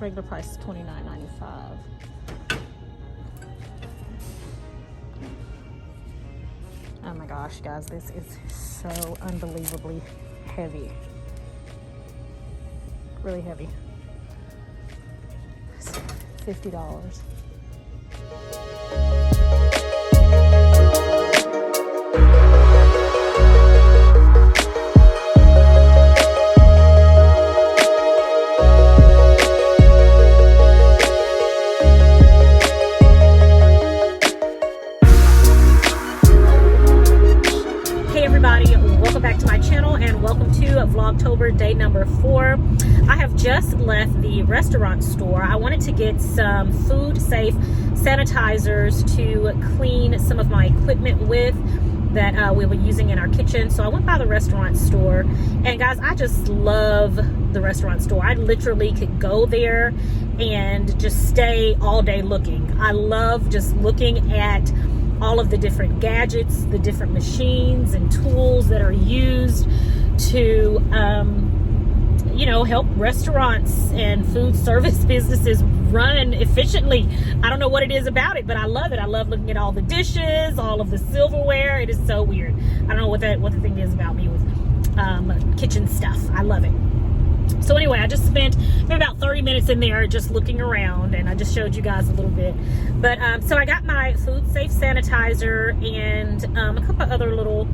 Regular price is $29.95. Oh my gosh, guys, this is so unbelievably heavy. Really heavy. It's $50. Welcome back to my channel and welcome to Vlogtober day number 4. I have just left the restaurant store. I wanted to get some food safe sanitizers to clean some of my equipment with that we were using in our kitchen. So I went by the restaurant store, and guys, I just love the restaurant store. I literally could go there and just stay all day looking. I love just looking at all of the different gadgets, the different machines and tools that are used to, you know, help restaurants and food service businesses run efficiently. I don't know what it is about it, but I love it. I love looking at all the dishes, all of the silverware. It is so weird. I don't know what the thing is about me with kitchen stuff. I love it. So anyway, I just spent maybe about 30 minutes in there just looking around, and I just showed you guys a little bit. But so I got my food safe sanitizer and a couple of other little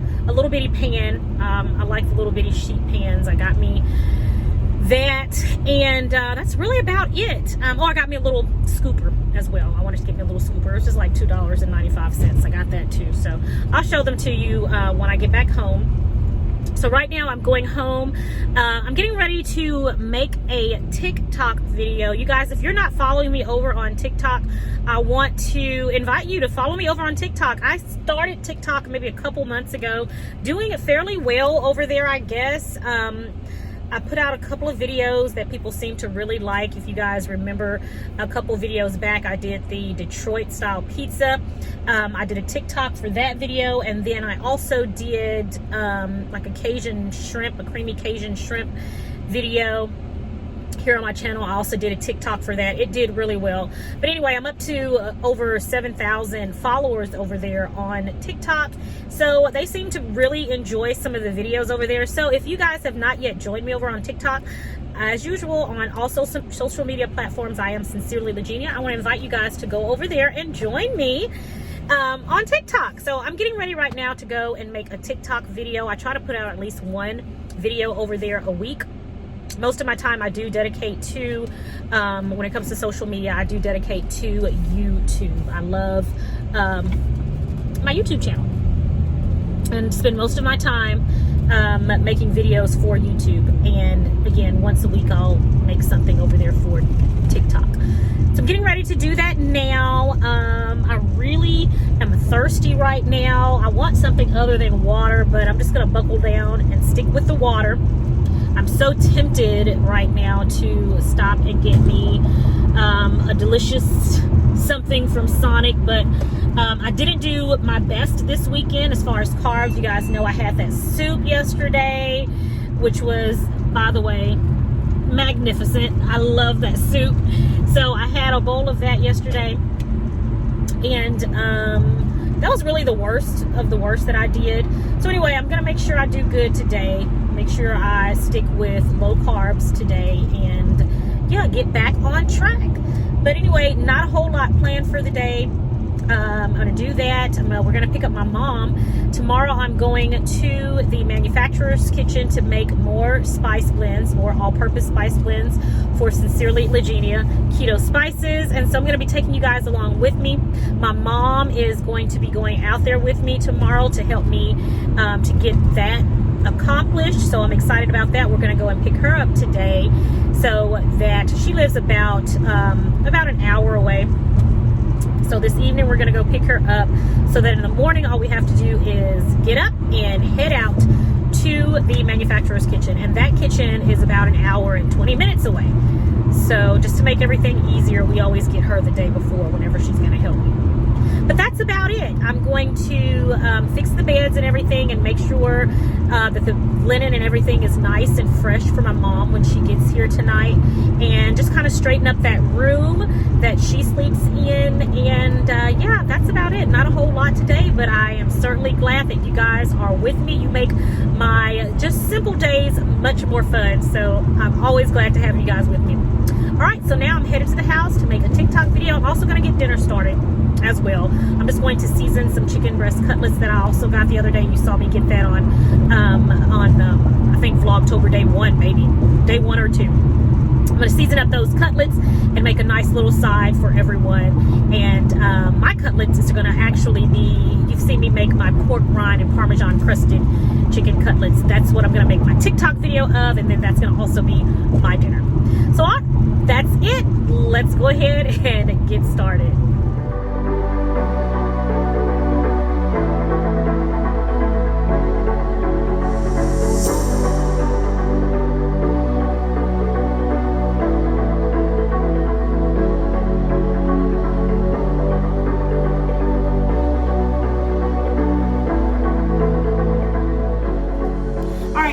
bitty pan. I like the little bitty sheet pans. I got me that, and that's really about it. Oh, I got me a little scooper as well. I wanted to get me a little scooper. It's just like $2.95. I got that too. So I'll show them to you when I get back home. So right now I'm going home. I'm getting ready to make a TikTok video. You guys, if you're not following me over on TikTok, I want to invite you to follow me over on TikTok. I started TikTok maybe a couple months ago, doing it fairly well over there, I guess. I put out a couple of videos that people seem to really like. If you guys remember a couple videos back, I did the Detroit style pizza. I did a TikTok for that video, and then I also did like a Cajun shrimp, a creamy Cajun shrimp video here on my channel. I also did a TikTok for that. It did really well. But anyway, I'm up to over 7,000 followers over there on TikTok. So they seem to really enjoy some of the videos over there. So if you guys have not yet joined me over on TikTok, as usual on all social media platforms, I am Sincerely Legenia. I want to invite you guys to go over there and join me on TikTok. So I'm getting ready right now to go and make a TikTok video. I try to put out at least one video over there a week. Most of my time I do dedicate to, when it comes to social media, I do dedicate to YouTube. I love my YouTube channel and spend most of my time making videos for YouTube. And again, once a week I'll make something over there for TikTok. So I'm getting ready to do that now. I really am thirsty right now. I want something other than water, but I'm just gonna buckle down and stick with the water. I'm so tempted right now to stop and get me a delicious something from Sonic, but I didn't do my best this weekend as far as carbs. You guys know I had that soup yesterday, which was, by the way, magnificent. I love that soup. So I had a bowl of that yesterday, and that was really the worst of the worst that I did. So anyway, I'm gonna make sure I do good today. Make sure I stick with low carbs today and yeah, get back on track. But anyway, not a whole lot planned for the day. I'm gonna do that. We're gonna pick up my mom. Tomorrow I'm going to the manufacturer's kitchen to make more spice blends, more all-purpose spice blends for Sincerely Legenia keto spices. And so I'm gonna be taking you guys along with me. My mom is going to be going out there with me tomorrow to help me to get that accomplished. So I'm excited about that. We're going to go and pick her up today, so that she lives about an hour away. So this evening we're going to go pick her up, so that in the morning all we have to do is get up and head out to the manufacturer's kitchen, and that kitchen is about an hour and 20 minutes away. So just to make everything easier, we always get her the day before whenever she's going to help me. But that's about it. I'm going to fix the beds and everything, and make sure that the linen and everything is nice and fresh for my mom when she gets here tonight, and just kind of straighten up that room that she sleeps in. And yeah, that's about it. Not a whole lot today, but I am certainly glad that you guys are with me. You make my just simple days much more fun, so I'm always glad to have you guys with me. All right, so now I'm headed to the house to make a TikTok video. I'm also going to get dinner started as well. I'm just going to season some chicken breast cutlets that I also got the other day. You saw me get that on I think Vlogtober day 1, maybe day 1 or 2. I'm going to season up those cutlets and make a nice little side for everyone. And my cutlets is going to actually be, you've seen me make my pork rind and Parmesan crusted chicken cutlets. That's what I'm going to make my TikTok video of, and then that's going to also be my dinner. So that's it. Let's go ahead and get started.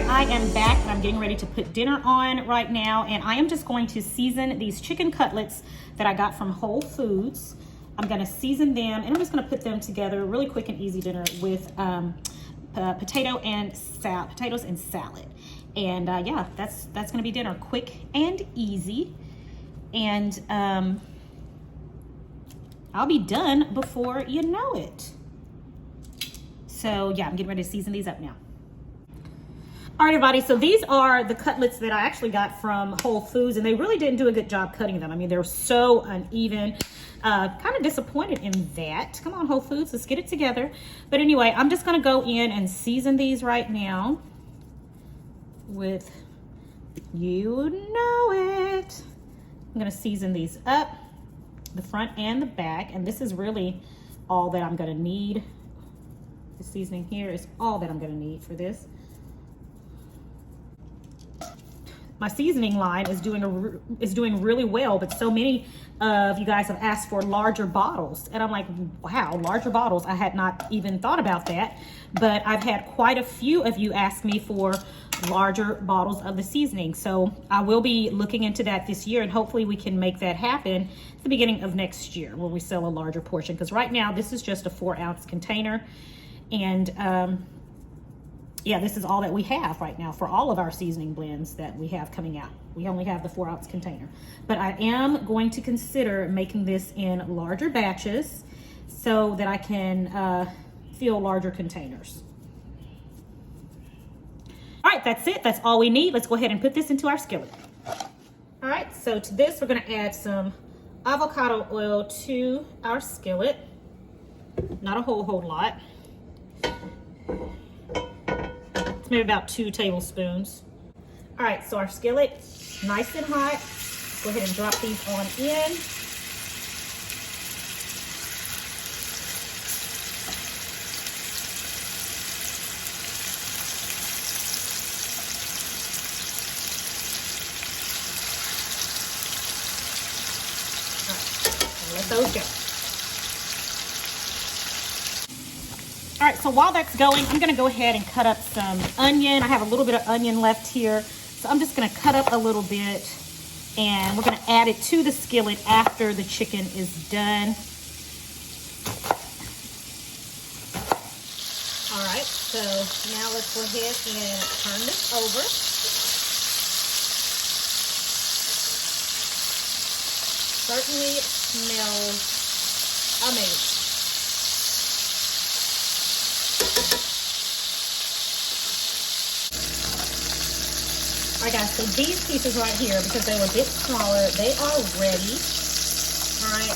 I am back, and I'm getting ready to put dinner on right now, and I am just going to season these chicken cutlets that I got from Whole Foods. I'm going to season them, and I'm just going to put them together really quick and easy dinner with potatoes and salad. And yeah, that's going to be dinner, quick and easy, and I'll be done before you know it. So yeah, I'm getting ready to season these up now. All right, everybody, so these are the cutlets that I actually got from Whole Foods, and they really didn't do a good job cutting them. I mean, they're so uneven. Kind of disappointed in that. Come on, Whole Foods, let's get it together. But anyway, I'm just going to go in and season these right now with, you know it. I'm going to season these up, the front and the back, and this is really all that I'm going to need. The seasoning here is all that I'm going to need for this. My seasoning line is doing really well, but so many of you guys have asked for larger bottles, and I'm like, wow, larger bottles. I had not even thought about that, but I've had quite a few of you ask me for larger bottles of the seasoning, so I will be looking into that this year, and hopefully we can make that happen at the beginning of next year when we sell a larger portion, because right now this is just a 4-ounce container, and yeah, this is all that we have right now for all of our seasoning blends that we have coming out. We only have the 4-ounce container. But I am going to consider making this in larger batches so that I can fill larger containers. All right, that's it. That's all we need. Let's go ahead and put this into our skillet. All right, so to this, we're gonna add some avocado oil to our skillet. Not a whole lot. Maybe about 2 tablespoons. All right, so our skillet, nice and hot. Go ahead and drop these on in. All right, let those go. All right, so while that's going, I'm gonna go ahead and cut up some onion. I have a little bit of onion left here. So I'm just gonna cut up a little bit, and we're gonna add it to the skillet after the chicken is done. All right, so now let's go ahead and turn this over. Certainly smells amazing. All right, guys, so these pieces right here, because they were a bit smaller, they are ready. All right,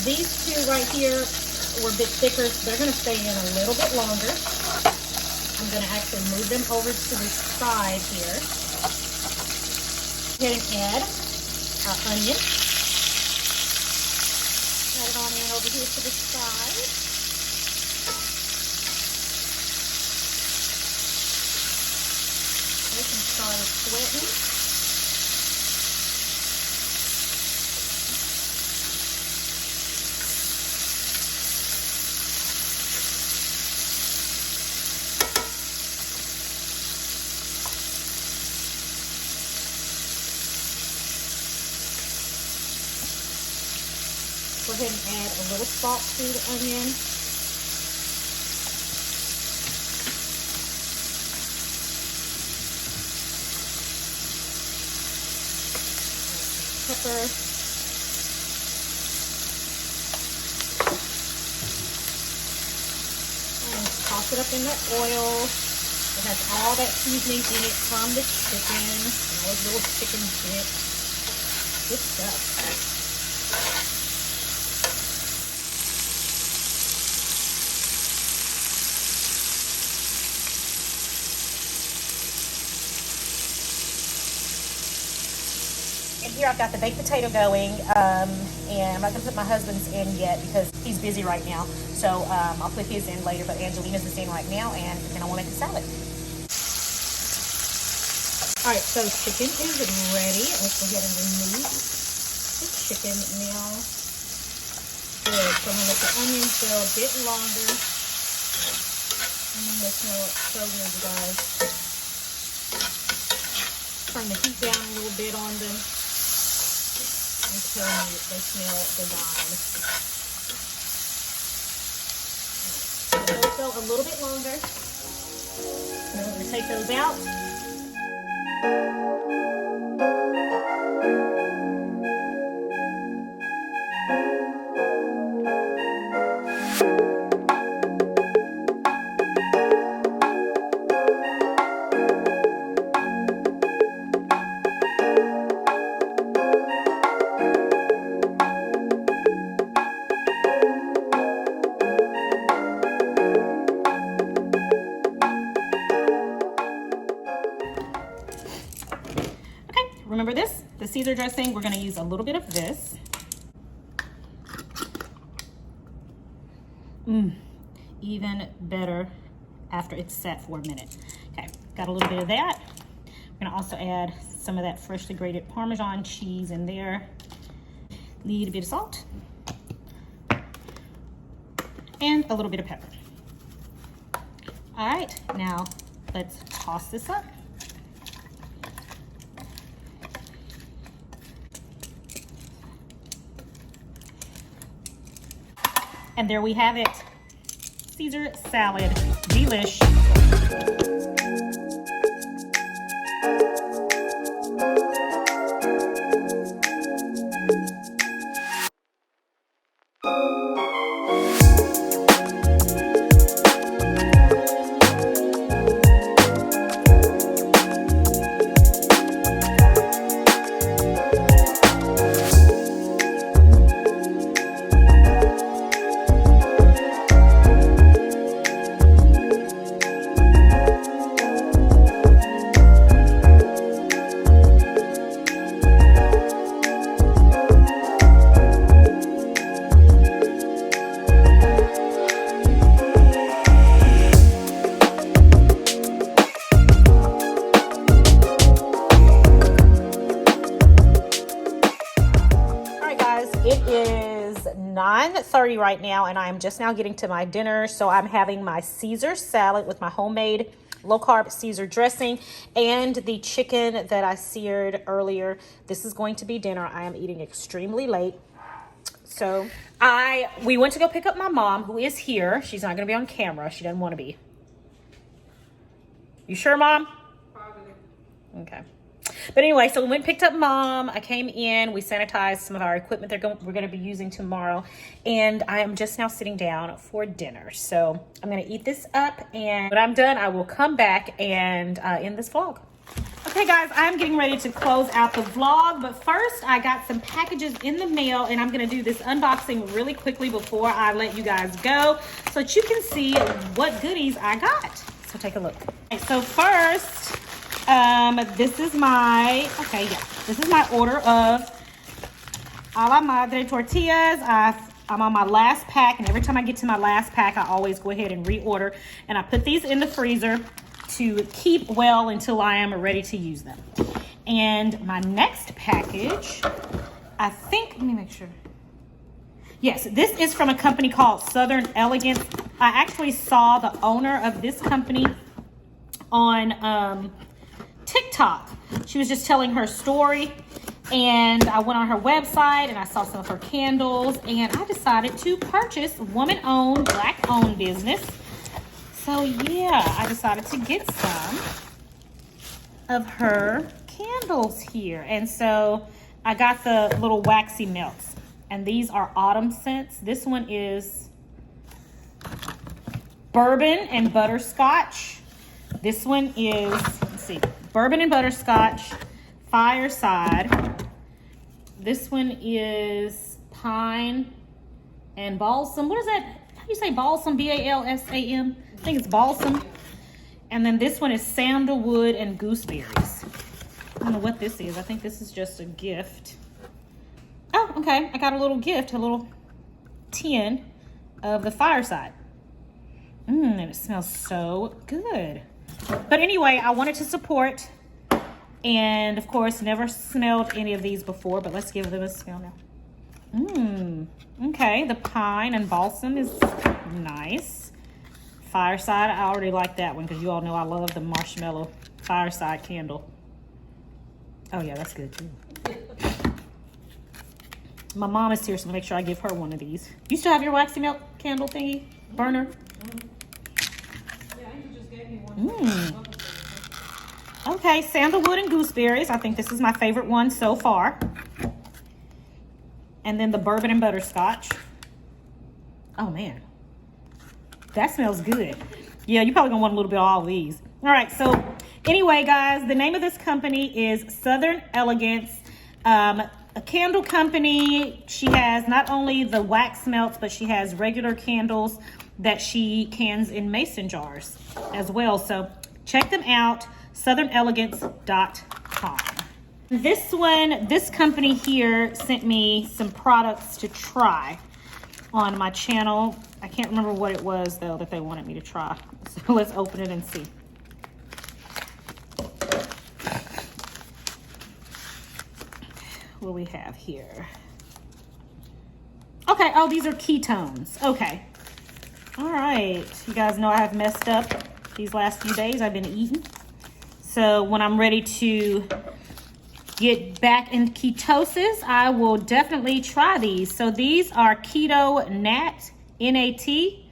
these 2 right here were a bit thicker, so they're gonna stay in a little bit longer. I'm going to actually move them over to the side here. Go ahead and add our onion. Add it on in over here to the side. This one started sweating. Go ahead and add a little salt to the onion. Pepper. And toss it up in the oil. It has all that seasoning in it from the chicken. And all those little chicken bits. Good stuff. And here I've got the baked potato going, and I'm not going to put my husband's in yet because he's busy right now. So I'll put his in later, but Angelina's is in right now, and then I want to make a salad. All right, so chicken is ready. Let's go ahead and remove the chicken now. Good. So I'm going to let the onions go a bit longer. And they smell so good, you guys. Turn the heat down a little bit on them. I'm telling you, they smell divine. Right. So those go a little bit longer. Then we're going to take those out. Remember this? The Caesar dressing, we're going to use a little bit of this. Even better after it's set for a minute. Okay, got a little bit of that. I'm going to also add some of that freshly grated Parmesan cheese in there. Need a bit of salt. And a little bit of pepper. All right, now let's toss this up. And there we have it, Caesar salad, delish. It is 9:30 right now, and I am just now getting to my dinner. So I'm having my Caesar salad with my homemade low-carb Caesar dressing and the chicken that I seared earlier. This is going to be dinner. I am eating extremely late. So we went to go pick up my mom, who is here. She's not going to be on camera. She doesn't want to be. You sure, Mom? Probably. Okay. But anyway, so we went and picked up Mom. I came in. We sanitized some of our equipment we're going to be using tomorrow. And I am just now sitting down for dinner. So I'm going to eat this up. And when I'm done, I will come back and end this vlog. Okay, guys, I'm getting ready to close out the vlog. But first, I got some packages in the mail. And I'm going to do this unboxing really quickly before I let you guys go, so that you can see what goodies I got. So take a look. Okay, so first, this is my order of a la madre tortillas. I'm on my last pack, and every time I get to my last pack, I always go ahead and reorder. And I put these in the freezer to keep well until I am ready to use them. And my next package, I think, let me make sure. Yes, this is from a company called Southern Elegance. I actually saw the owner of this company on TikTok. She was just telling her story, and I went on her website and I saw some of her candles, and I decided to purchase woman-owned, black-owned business. So yeah, I decided to get some of her candles here. And so I got the little waxy melts, and these are autumn scents. This one is bourbon and butterscotch. This one is, let's see, bourbon and butterscotch, fireside. This one is pine and balsam. What is that? How do you say balsam? B-A-L-S-A-M? I think it's balsam. And then this one is sandalwood and gooseberries. I don't know what this is. I think this is just a gift. Oh, okay. I got a little gift, a little tin of the fireside. And it smells so good. But anyway, I wanted to support, and of course, never smelled any of these before, but let's give them a smell now. Okay, the pine and balsam is nice. Fireside, I already like that one because you all know I love the marshmallow fireside candle. Oh yeah, that's good too. My mom is here, so make sure I give her one of these. You still have your waxy melt candle thingy? Burner? Yeah, you just gave me one. Okay, sandalwood and gooseberries. I think this is my favorite one so far. And then the bourbon and butterscotch. Oh man, that smells good. Yeah, you probably gonna want a little bit of all these. All right, so anyway, guys, the name of this company is Southern Elegance, a candle company. She has not only the wax melts, but she has regular candles that she cans in mason jars as well. So check them out, southern-elegance.com. This company here sent me some products to try on my channel. I can't remember what it was though that they wanted me to try. So let's open it and see. What do we have here? Okay, oh, these are ketones. Okay. All right, you guys know I have messed up these last few days. I've been eating. So when I'm ready to get back in ketosis, I will definitely try these. So these are Keto Nat, N-A-T,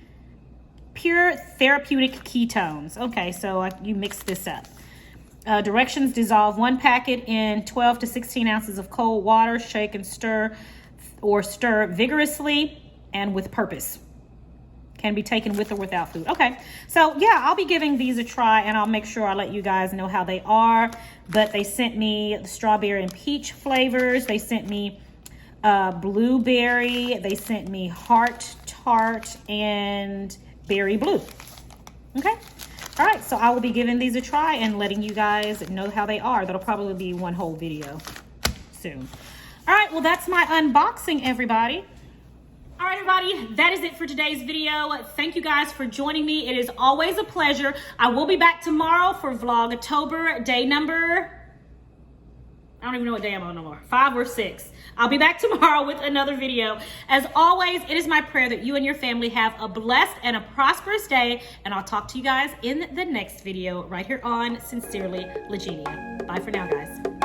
pure therapeutic ketones. Okay, so you mix this up. Directions: dissolve 1 packet in 12 to 16 ounces of cold water, shake and stir, or stir vigorously and with purpose. Can be taken with or without food. Okay, so yeah, I'll be giving these a try, and I'll make sure I let you guys know how they are. But they sent me the strawberry and peach flavors. They sent me blueberry. They sent me heart tart and berry blue. Okay. All right, so I will be giving these a try and letting you guys know how they are. That'll probably be one whole video soon. All right, well, that's my unboxing, everybody. All right, everybody, that is it for today's video. Thank you guys for joining me. It is always a pleasure. I will be back tomorrow for Vlogtober day number, I don't even know what day I'm on no more, 5 or 6. I'll be back tomorrow with another video. As always, it is my prayer that you and your family have a blessed and a prosperous day, and I'll talk to you guys in the next video right here on Sincerely Legenia. Bye for now, guys.